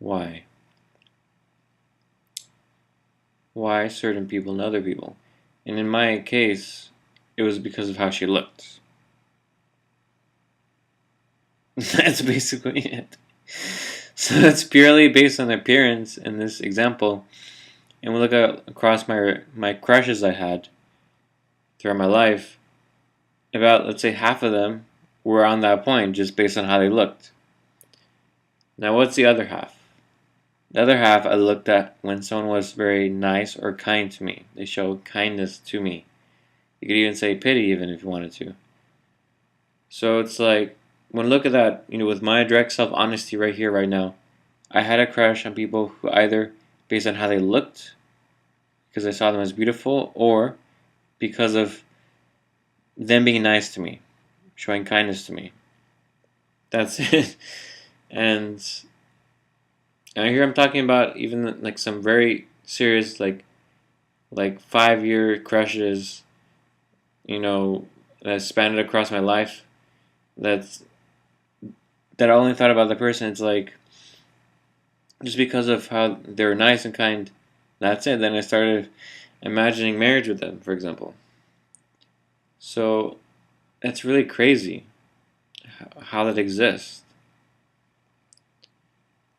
Why? Why certain people and other people? And in my case, it was because of how she looked. That's basically it. So that's purely based on appearance in this example. And we look across my crushes I had throughout my life. About, let's say, half of them were on that point just based on how they looked. Now, what's the other half? The other half I looked at when someone was very nice or kind to me. They showed kindness to me. You could even say pity, even if you wanted to. So it's like, when I look at that, with my direct self-honesty right here, right now, I had a crush on people who either based on how they looked, because I saw them as beautiful, or because of them being nice to me, showing kindness to me. That's it. And here I'm talking about even like some very serious like 5-year crushes, that spanned across my life. That I only thought about the person. It's like just because of how they're nice and kind. That's it. Then I started imagining marriage with them, for example. So that's really crazy how that exists.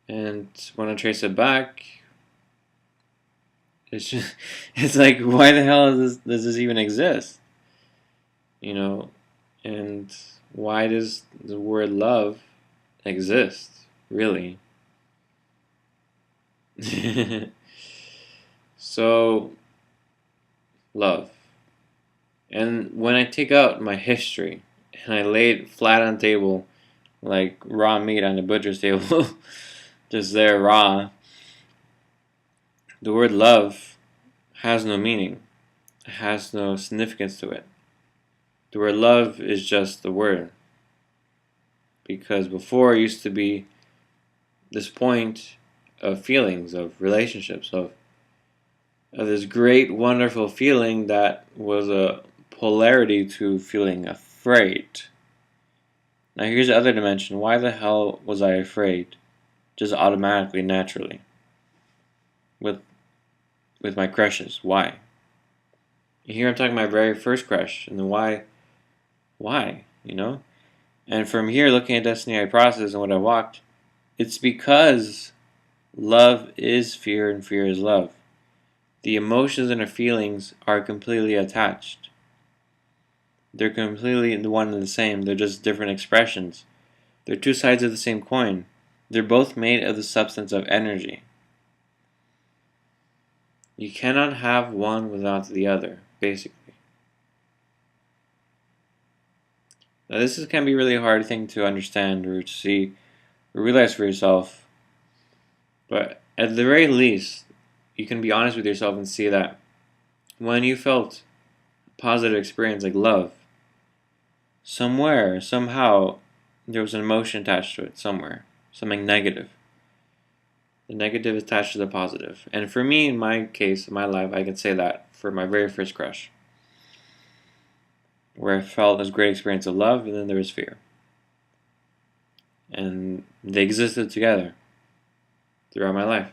And when I trace it back, it's like, why the hell does this even exist? And why does the word love exist, really? So, love. And when I take out my history and I lay it flat on the table, like raw meat on the butcher's table, just there raw, the word love has no meaning. It has no significance to it. The word love is just the word. Because before it used to be this point of feelings, of relationships, of this great, wonderful feeling that was a polarity to feeling afraid. Now here's the other dimension. Why the hell was I afraid? Just automatically, naturally. With my crushes. Why? Here I'm talking about my very first crush. And then why? Why? And from here, looking at Destiny process and what I walked, it's because love is fear and fear is love. The emotions and the feelings are completely attached. They're completely the one and the same. They're just different expressions. They're two sides of the same coin. They're both made of the substance of energy. You cannot have one without the other, basically. Now, this can be a really hard thing to understand or to see or realize for yourself. But at the very least, you can be honest with yourself and see that when you felt a positive experience like love, somewhere, somehow, there was an emotion attached to it, somewhere. Something negative. The negative is attached to the positive. And for me, in my case, in my life, I can say that for my very first crush. Where I felt this great experience of love, and then there was fear. And they existed together throughout my life.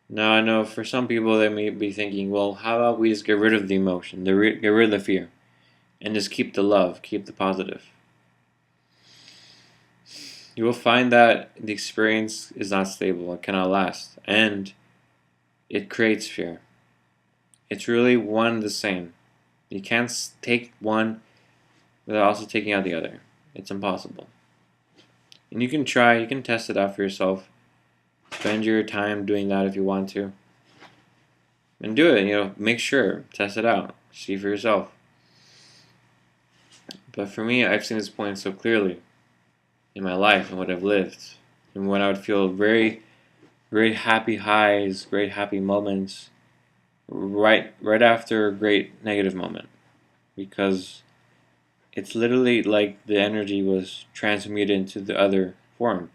Now I know for some people they may be thinking, well, how about we just get rid of the emotion, get rid of the fear, and just keep the love, keep the positive. You will find that the experience is not stable, it cannot last, and it creates fear. It's really one and the same. You can't take one without also taking out the other. It's impossible. And you can try, you can test it out for yourself. Spend your time doing that if you want to. And do it, make sure, test it out, see for yourself. But for me, I've seen this point so clearly in my life and what I've lived. And when I would feel very, very happy highs, great happy moments, right after a great negative moment. Because it's literally like the energy was transmuted into the other form,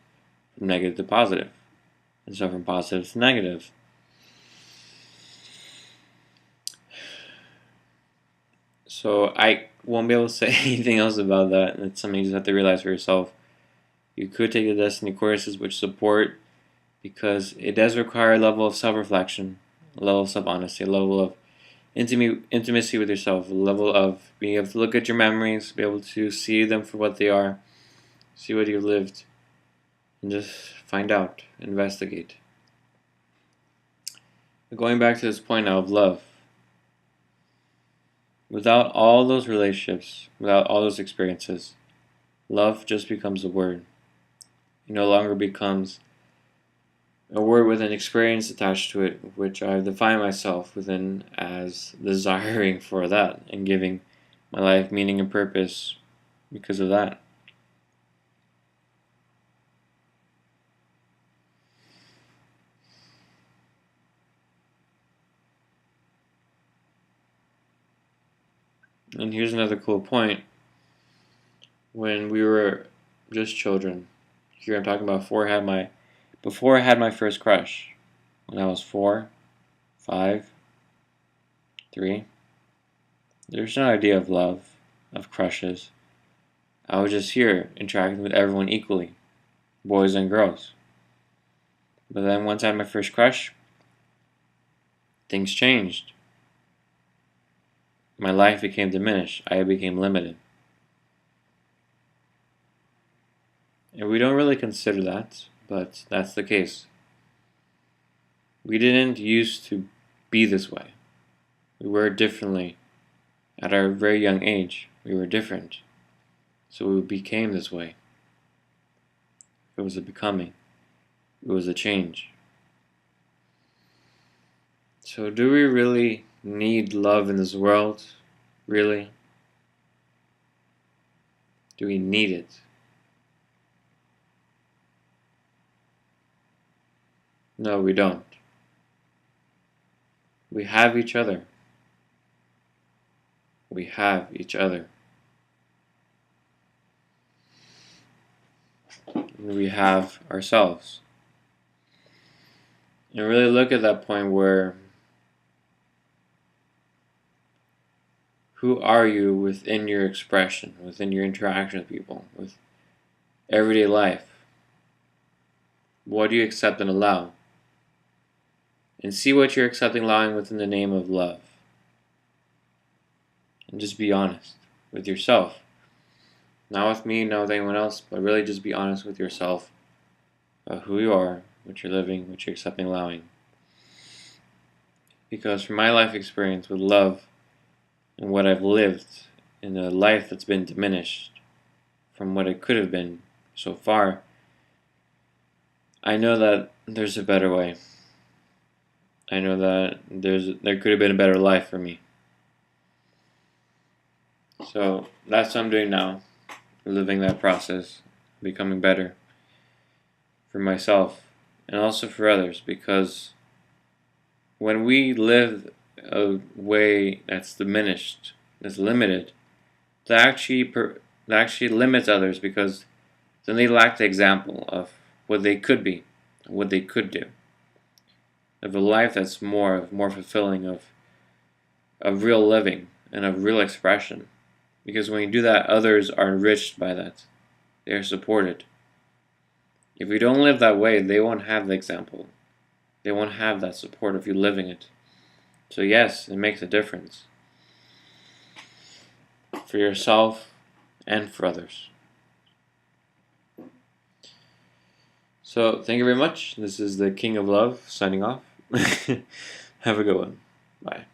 from negative to positive. And so from positive to negative. So I won't be able to say anything else about that. It's something you just have to realize for yourself. You could take the Destiny courses, which support, because it does require a level of self-reflection, a level of self-honesty, a level of intimacy with yourself, a level of being able to look at your memories, be able to see them for what they are, see what you've lived, and just find out, investigate. But going back to this point now of love, without all those relationships, without all those experiences, love just becomes a word. It no longer becomes a word with an experience attached to it, which I've defined myself within as desiring for that and giving my life meaning and purpose because of that. And here's another cool point. When we were just children, here I'm talking about before I had my first crush, when I was 4, 5, 3, there's no idea of love, of crushes. I was just here interacting with everyone equally, boys and girls. But then once I had my first crush, things changed. My life became diminished. I became limited. And we don't really consider that, but that's the case. We didn't used to be this way. We were differently. At our very young age, we were different. So we became this way. It was a becoming. It was a change. So do we really need love in this world? Really? Do we need it? No, we don't. We have each other. We have each other. And we have ourselves. And really look at that point where who are you within your expression, within your interaction with people, with everyday life? What do you accept and allow? And see what you're accepting and allowing within the name of love. And just be honest with yourself. Not with me, not with anyone else, but really just be honest with yourself about who you are, what you're living, what you're accepting and allowing. Because from my life experience with love and what I've lived in a life that's been diminished from what it could have been so far, I know that there's a better way. I know that there could have been a better life for me. So that's what I'm doing now, living that process, becoming better for myself and also for others, because when we live a way that's diminished, that's limited, that actually limits others, because then they lack the example of what they could be, what they could do, of a life that's more fulfilling, of real living and of real expression. Because when you do that, others are enriched by that. They are supported. If you don't live that way, they won't have the example. They won't have that support of you living it. So yes, it makes a difference for yourself and for others. So thank you very much. This is the King of Love signing off. Have a good one. Bye.